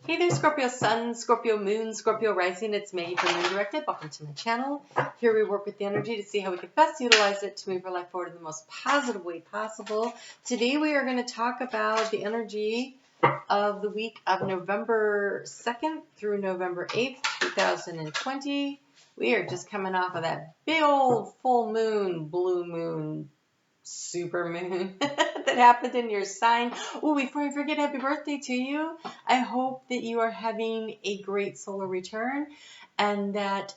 Hey there, Scorpio Sun, Scorpio Moon, Scorpio Rising. It's May from Moon Directed. Welcome to my channel. Here we work with the energy to see how we can best utilize it to move our life forward in the most positive way possible. Today we are going to talk about the energy of the week of November 2nd through November 8th, 2020. We are just coming off of that big old full moon, blue moon, super moon that happened in your sign. Oh, before I forget, happy birthday to you. I hope that you are having a great solar return and that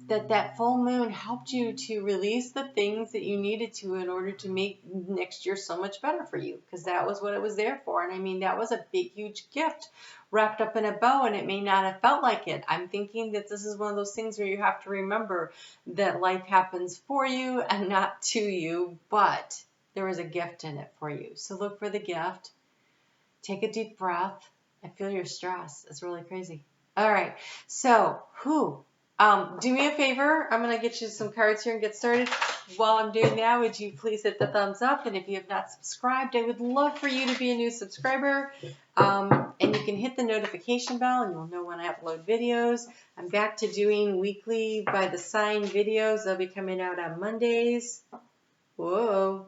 that full moon helped you to release the things that you needed to in order to make next year so much better for you, because that was what it was there for. And I mean, that was a big, huge gift wrapped up in a bow, and it may not have felt like it. I'm thinking that this is one of those things where you have to remember that life happens for you and not to you, but there is a gift in it for you. So look for the gift. Take a deep breath and feel your stress. It's really crazy. All right. So, do me a favor. I'm going to get you some cards here and get started. While I'm doing that, would you please hit the thumbs up? And if you have not subscribed, I would love for you to be a new subscriber. And you can hit the notification bell and you'll know when I upload videos. I'm back to doing weekly by the sign videos. They'll be coming out on Mondays. Whoa.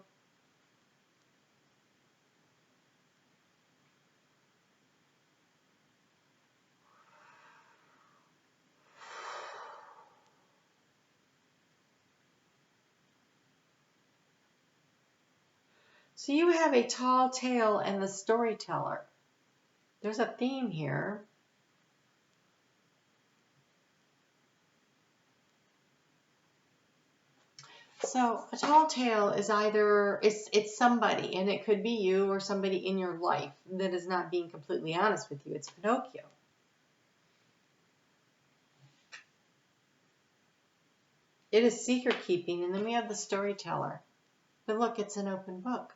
So you have a tall tale and the storyteller. There's a theme here. So a tall tale is either, it's somebody, and it could be you or somebody in your life that is not being completely honest with you. It's Pinocchio. It is secret keeping, and then we have the storyteller. But look, it's an open book.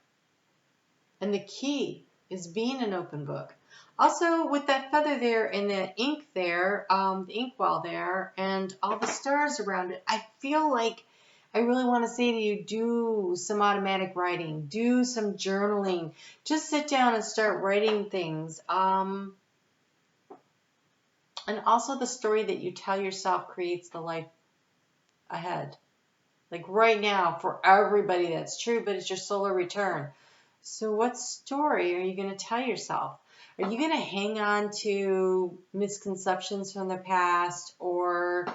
And the key is being an open book. Also, with that feather there and the ink there, the inkwell there, and all the stars around it, I feel like I really want to say to you, do some automatic writing, do some journaling. Just sit down and start writing things. And also the story that you tell yourself creates the life ahead. Like right now, for everybody that's true, but it's your solar return. So what story are you going to tell yourself? Are you going to hang on to misconceptions from the past, or,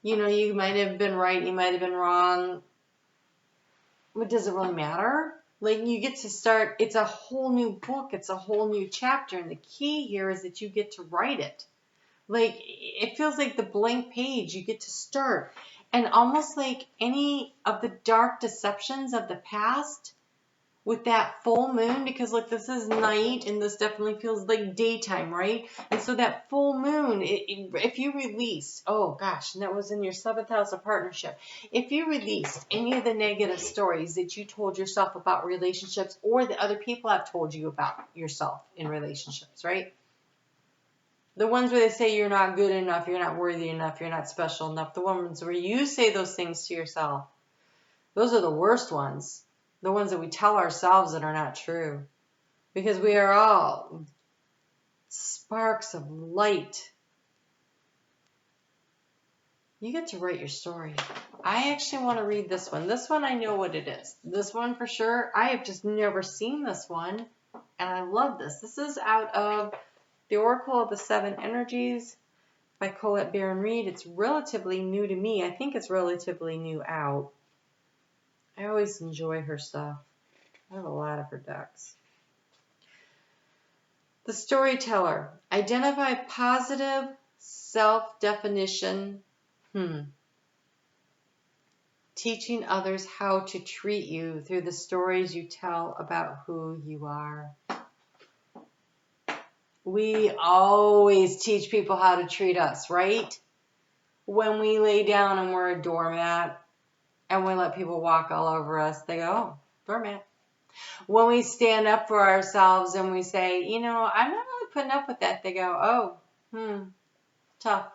you know, you might have been right, you might have been wrong. It doesn't really matter. Like, you get to start, it's a whole new book, it's a whole new chapter, and the key here is that you get to write it. Like, it feels like the blank page, you get to start. And almost like any of the dark deceptions of the past, with that full moon, because look, this is night and this definitely feels like daytime, right? And so that full moon, if you released, oh gosh, and that was in your 7th house of partnership, if you released any of the negative stories that you told yourself about relationships, or that other people have told you about yourself in relationships, right? The ones where they say you're not good enough, you're not worthy enough, you're not special enough, the ones where you say those things to yourself, those are the worst ones. The ones that we tell ourselves that are not true. Because we are all sparks of light. You get to write your story. I actually want to read this one. This one, I know what it is. This one for sure. I have just never seen this one. And I love this. This is out of The Oracle of the Seven Energies by Colette Baron Reed. It's relatively new to me. I think it's relatively new out. I always enjoy her stuff. I have a lot of her decks. The storyteller. Identify positive self-definition. Teaching others how to treat you through the stories you tell about who you are. We always teach people how to treat us, right? When we lay down and we're a doormat and we let people walk all over us, they go, oh, doormat. When we stand up for ourselves and we say, you know, I'm not really putting up with that, they go, oh, tough.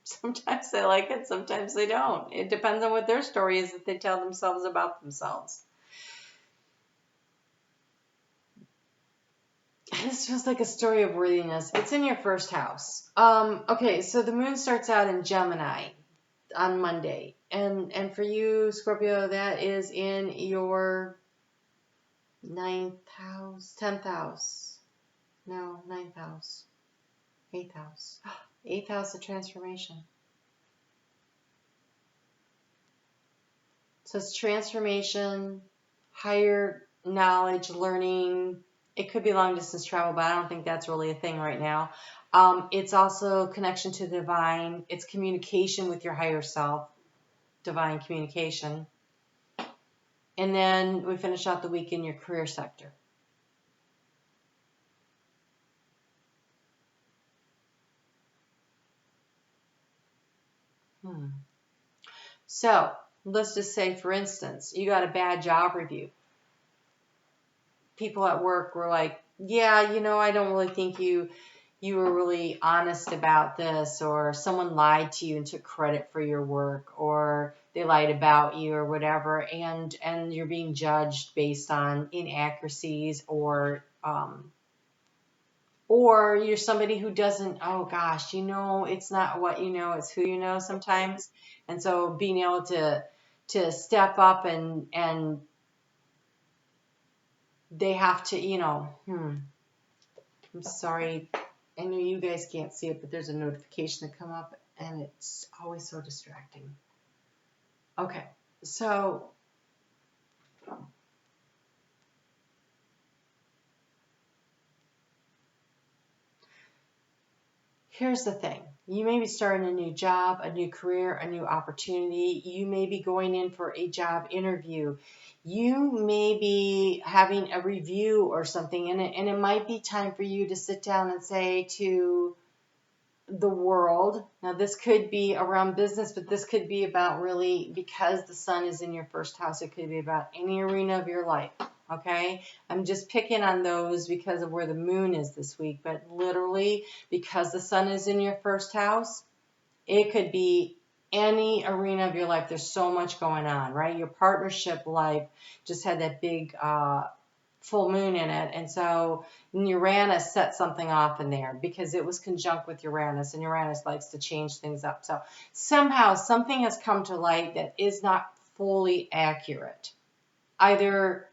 Sometimes they like it, sometimes they don't. It depends on what their story is that they tell themselves about themselves. This feels like a story of worthiness. It's in your first house. Okay, so the moon starts out in Gemini on Monday. And for you, Scorpio, that is in your 9th house, 10th house. No, 9th house. 8th house. 8th house of transformation. So it's transformation, higher knowledge, learning. It could be long distance travel, but I don't think that's really a thing right now. It's also connection to the divine. It's communication with your higher self, divine communication. And then we finish out the week in your career sector. So let's just say, for instance, you got a bad job review. People at work were like, yeah, I don't really think you were really honest about this, or someone lied to you and took credit for your work, or they lied about you or whatever, and you're being judged based on inaccuracies, or you're somebody who doesn't, oh gosh, it's not what you know, it's who you know sometimes. And so being able to step up and they have to, I'm sorry, I know you guys can't see it, but there's a notification that come up, and it's always so distracting. Okay, so here's the thing. You may be starting a new job, a new career, a new opportunity. You may be going in for a job interview. You may be having a review or something, and it might be time for you to sit down and say to the world. Now, this could be around business, but this could be about, really, because the sun is in your first house, it could be about any arena of your life. Okay, I'm just picking on those because of where the moon is this week, but literally, because the sun is in your first house, it could be any arena of your life. There's so much going on, right? Your partnership life just had that big full moon in it, and so Uranus set something off in there because it was conjunct with Uranus, and Uranus likes to change things up. So somehow something has come to light that is not fully accurate, either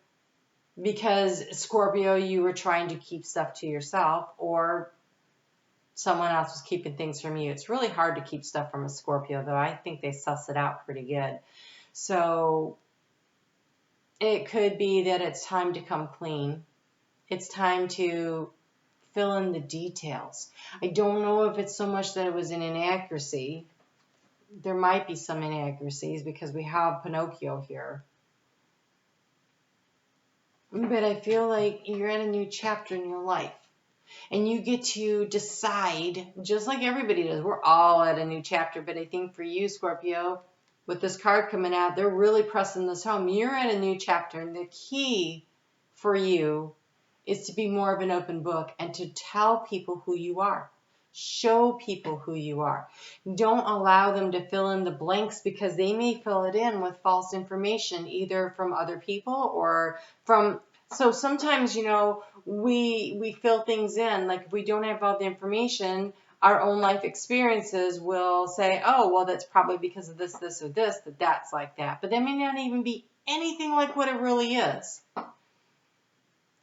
because Scorpio, you were trying to keep stuff to yourself, or someone else was keeping things from you. It's really hard to keep stuff from a Scorpio, though. I think they suss it out pretty good. So it could be that it's time to come clean. It's time to fill in the details. I don't know if it's so much that it was an inaccuracy. There might be some inaccuracies because we have Pinocchio here. But I feel like you're in a new chapter in your life. And you get to decide, just like everybody does. We're all at a new chapter. But I think for you, Scorpio, with this card coming out, they're really pressing this home. You're at a new chapter. And the key for you is to be more of an open book and to tell people who you are. Show people who you are. Don't allow them to fill in the blanks, because they may fill it in with false information, either from other people or from... So sometimes, we fill things in. Like, if we don't have all the information, our own life experiences will say, oh, well, that's probably because of this, this, or this, that's like that. But that may not even be anything like what it really is.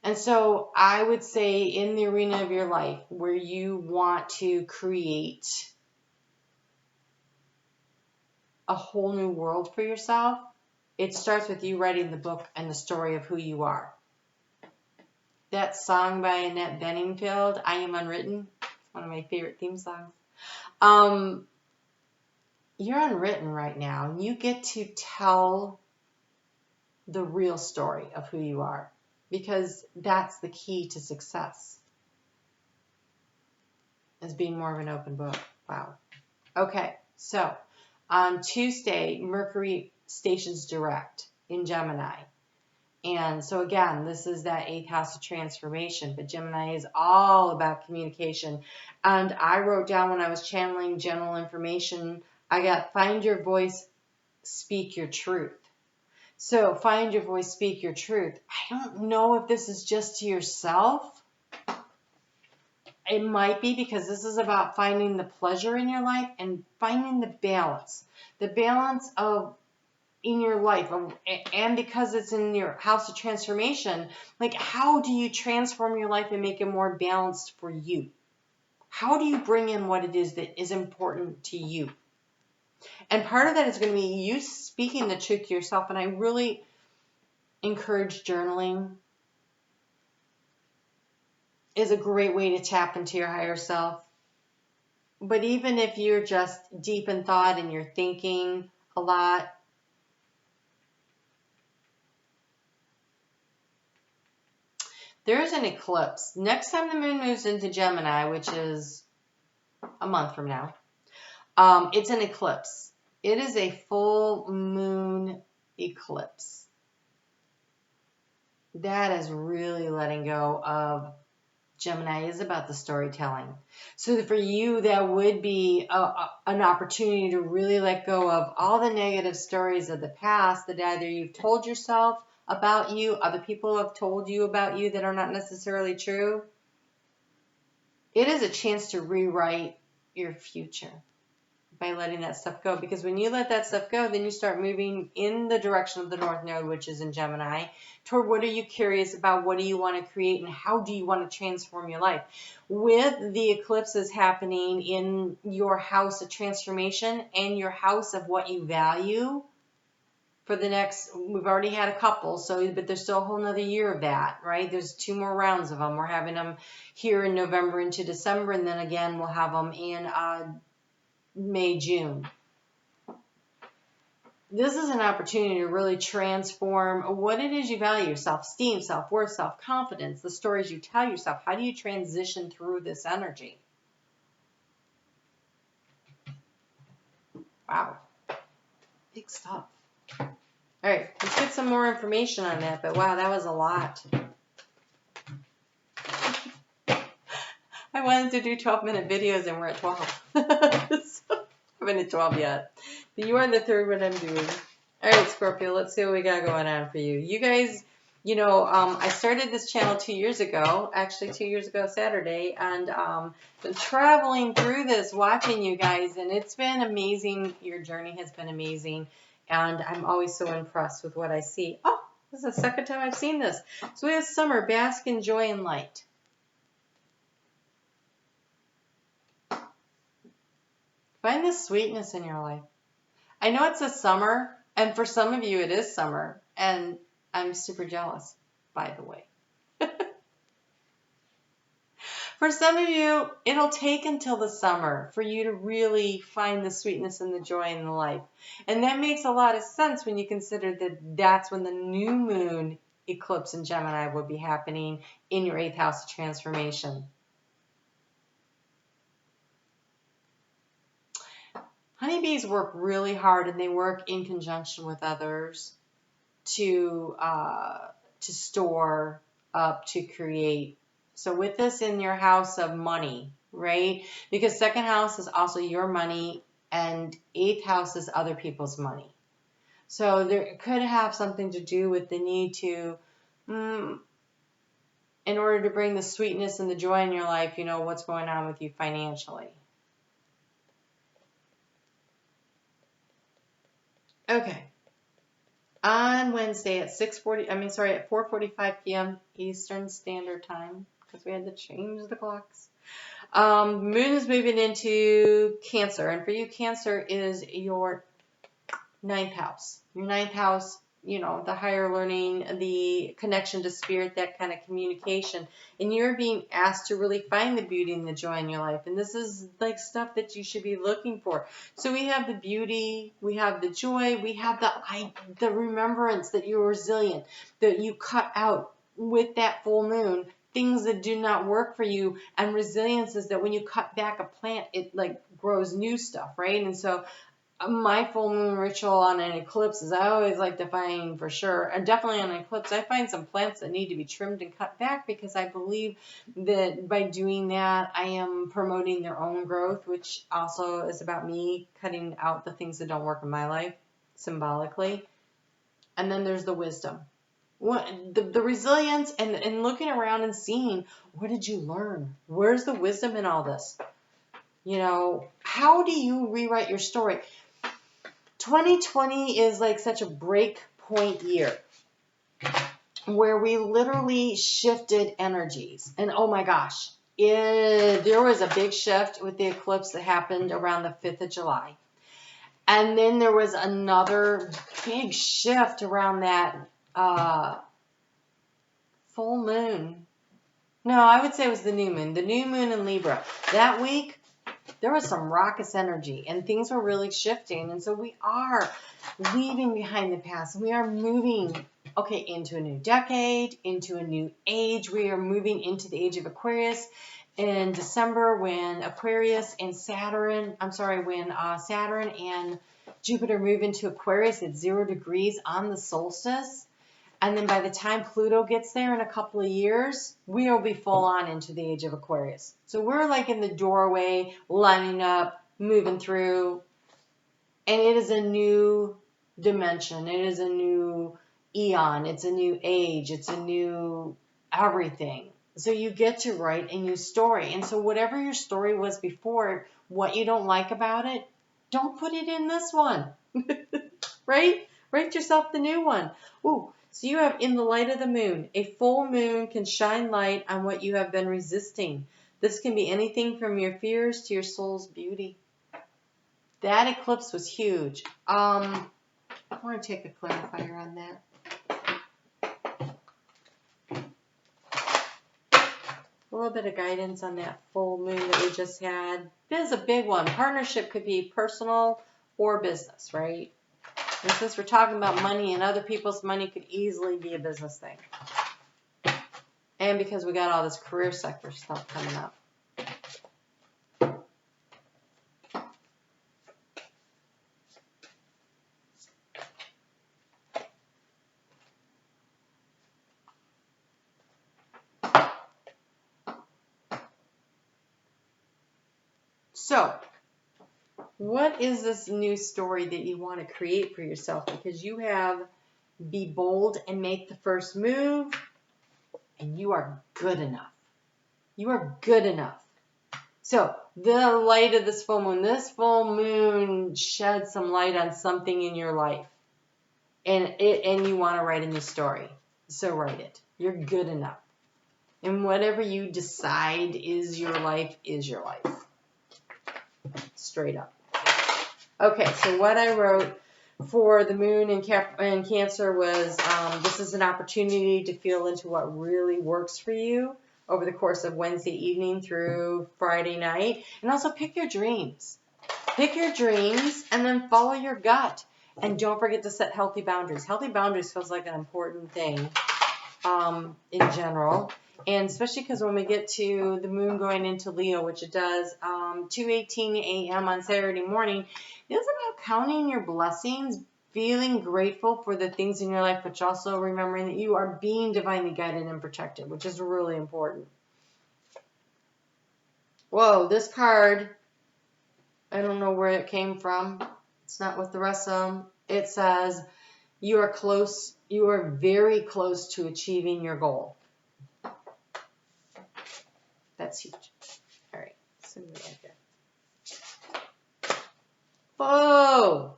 And so I would say, in the arena of your life where you want to create a whole new world for yourself, it starts with you writing the book and the story of who you are. That song by Annette Beningfield, I Am Unwritten, it's one of my favorite theme songs. You're unwritten right now, and you get to tell the real story of who you are, because that's the key to success, is being more of an open book. Wow. Okay, so on Tuesday, Mercury stations direct in Gemini. And so again, this is that 8th house of transformation, but Gemini is all about communication. And I wrote down, when I was channeling general information, I got find your voice, speak your truth. So find your voice, speak your truth. I don't know if this is just to yourself, It might be because this is about finding the pleasure in your life and finding the balance. The balance of in your life, and because it's in your house of transformation, like how do you transform your life and make it more balanced for you? How do you bring in what it is that is important to you? And part of that is going to be you speaking the truth to yourself. And I really encourage journaling. Is a great way to tap into your higher self. But even if you're just deep in thought and you're thinking a lot, there's an eclipse. Next time the moon moves into Gemini, which is a month from now, it's an eclipse. It is a full moon eclipse. That is really letting go of Gemini. Is about the storytelling. So for you, that would be an opportunity to really let go of all the negative stories of the past that either you've told yourself about you, other people have told you about you that are not necessarily true. It is a chance to rewrite your future by letting that stuff go. Because when you let that stuff go, then you start moving in the direction of the North Node, which is in Gemini, toward what are you curious about, what do you want to create, and how do you want to transform your life. With the eclipses happening in your house of transformation and your house of what you value, for the next, we've already had a couple, but there's still a whole nother year of that, right? There's 2 more rounds of them. We're having them here in November into December, and then again we'll have them in May, June. This is an opportunity to really transform what it is you value, self-esteem, self-worth, self-confidence, the stories you tell yourself. How do you transition through this energy? Wow. Big stuff. All right, let's get some more information on that, but wow, that was a lot. I wanted to do 12-minute videos and we're at 12. So, I haven't at 12 yet. But you are the third one I'm doing. All right, Scorpio, let's see what we got going on for you. You guys, you know, I started this channel 2 years ago, actually 2 years ago Saturday, and been traveling through this, watching you guys, and it's been amazing. Your journey has been amazing, and I'm always so impressed with what I see. Oh, this is the second time I've seen this. So we have summer, bask in joy and light. Find the sweetness in your life. I know it's a summer, and for some of you it is summer, and I'm super jealous, by the way. For some of you, it'll take until the summer for you to really find the sweetness and the joy in the life. And that makes a lot of sense when you consider that that's when the new moon eclipse in Gemini will be happening in your 8th house of transformation. Honeybees work really hard, and they work in conjunction with others to store up, to create. So with this in your house of money, right? Because 2nd house is also your money, and 8th house is other people's money. So there could have something to do with the need to, in order to bring the sweetness and the joy in your life, you know, what's going on with you financially. Okay. On Wednesday at 4:45 p.m. Eastern Standard Time, because we had to change the clocks. Moon is moving into Cancer, and for you, Cancer is your 9th house. Your 9th house, you know, the higher learning, the connection to spirit, that kind of communication. And you're being asked to really find the beauty and the joy in your life. And this is like stuff that you should be looking for. So we have the beauty, we have the joy, we have the remembrance that you're resilient, that you cut out with that full moon things that do not work for you. And resilience is that when you cut back a plant, it like grows new stuff, right? And so my full moon ritual on an eclipse is I always like to find for sure, and definitely on an eclipse, I find some plants that need to be trimmed and cut back, because I believe that by doing that, I am promoting their own growth, which also is about me cutting out the things that don't work in my life, symbolically. And then there's the wisdom. The resilience and looking around and seeing, what did you learn? Where's the wisdom in all this? You know, how do you rewrite your story? 2020 is like such a break point year where we literally shifted energies. And oh my gosh, there was a big shift with the eclipse that happened around the 5th of July. And then there was another big shift around that full moon. No, I would say it was the new moon. The new moon in Libra. That week, there was some raucous energy and things were really shifting. And so we are leaving behind the past. We are moving, okay, into a new decade, into a new age. We are moving into the age of Aquarius in December when Saturn and Jupiter move into Aquarius at 0 degrees on the solstice. And then by the time Pluto gets there in a couple of years, we will be full on into the age of Aquarius. So we're like in the doorway, lining up, moving through. And it is a new dimension. It is a new eon. It's a new age. It's a new everything. So you get to write a new story. And so whatever your story was before, what you don't like about it, don't put it in this one. Right? Write yourself the new one. Ooh. So you have in the light of the moon. A full moon can shine light on what you have been resisting. This can be anything from your fears to your soul's beauty. That eclipse was huge. I want to take a clarifier on that. A little bit of guidance on that full moon that we just had. This is a big one. Partnership could be personal or business, right? And since we're talking about money and other people's money could easily be a business thing. And because we got all this career sector stuff coming up. So, what is this new story that you want to create for yourself? Because you have be bold and make the first move, and you are good enough. You are good enough. So, the light of this full moon sheds some light on something in your life. And you want to write a new story. So write it. You're good enough. And whatever you decide is your life is your life. Straight up. Okay, so what I wrote for the moon in Cancer was this is an opportunity to feel into what really works for you over the course of Wednesday evening through Friday night. And also pick your dreams. Pick your dreams and then follow your gut. And don't forget to set healthy boundaries. Healthy boundaries feels like an important thing in general. And especially because when we get to the moon going into Leo, which it does, 2:18 a.m. on Saturday morning, it's about counting your blessings, feeling grateful for the things in your life, but also remembering that you are being divinely guided and protected, which is really important. Whoa, this card, I don't know where it came from. It's not with the rest of them. It says, you are very close to achieving your goal. That's huge. All right. So right there. Whoa!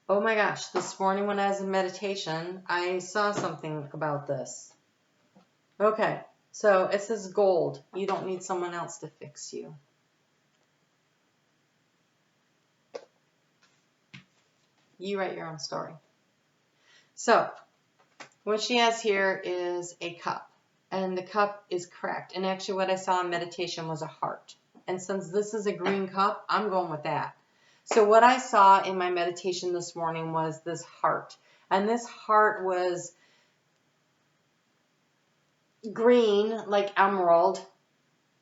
Oh my gosh. This morning when I was in meditation, I saw something about this. Okay. So it says gold. You don't need someone else to fix you. You write your own story. So what she has here is a cup. And the cup is cracked. And actually what I saw in meditation was a heart. And since this is a green cup, I'm going with that. So what I saw in my meditation this morning was this heart. And this heart was green, like emerald.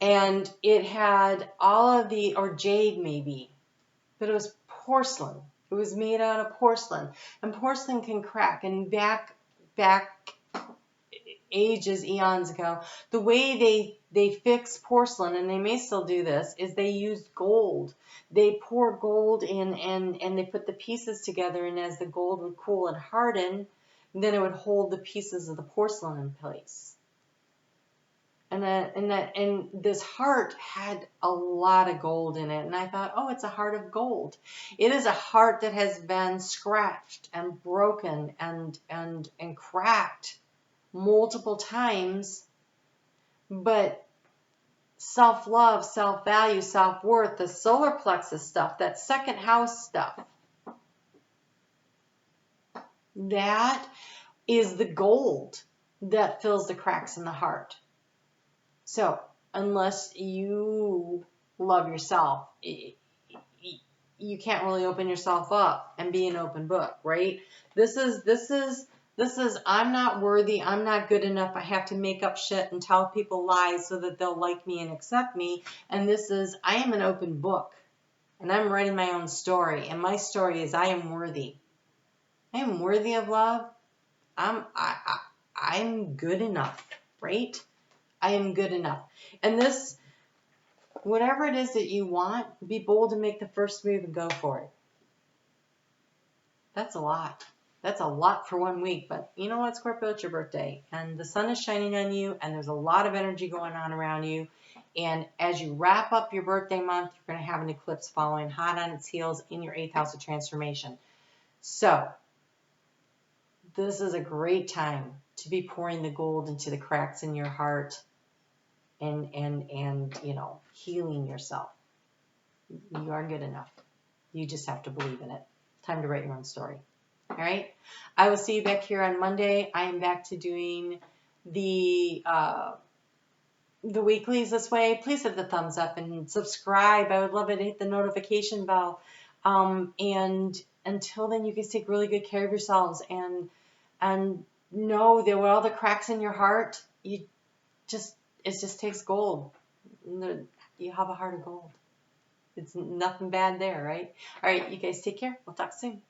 And it had all of the, or jade maybe, but it was porcelain. It was made out of porcelain. And porcelain can crack. And back ages, eons ago, the way they fix porcelain, and they may still do this, is they used gold. They pour gold in and they put the pieces together, and as the gold would cool and harden, then it would hold the pieces of the porcelain in place. And this heart had a lot of gold in it. And I thought, oh, it's a heart of gold. It is a heart that has been scratched and broken and cracked multiple times. But self-love, self-value, self-worth, the solar plexus stuff, that second house stuff, that is the gold that fills the cracks in the heart. So unless you love yourself, you can't really open yourself up and be an open book, right? This is I'm not worthy, I'm not good enough, I have to make up shit and tell people lies so that they'll like me and accept me. And this is, I am an open book, and I'm writing my own story, and my story is I am worthy. I am worthy of love. I'm good enough, right? I am good enough. And this, whatever it is that you want, be bold and make the first move and go for it. That's a lot. That's a lot for 1 week. But you know what, Scorpio, it's your birthday. And the sun is shining on you, and there's a lot of energy going on around you. And as you wrap up your birthday month, you're going to have an eclipse following hot on its heels in your 8th house of transformation. So this is a great time to be pouring the gold into the cracks in your heart and you know, healing yourself. You are good enough. You just have to believe in it. Time to write your own story. All right. I will see you back here on Monday. I am back to doing the weeklies this way. Please hit the thumbs up and subscribe. I would love it to hit the notification bell. And until then, you guys take really good care of yourselves and know that with all the cracks in your heart, it just takes gold. You have a heart of gold. It's nothing bad there, right? All right, you guys take care. We'll talk soon.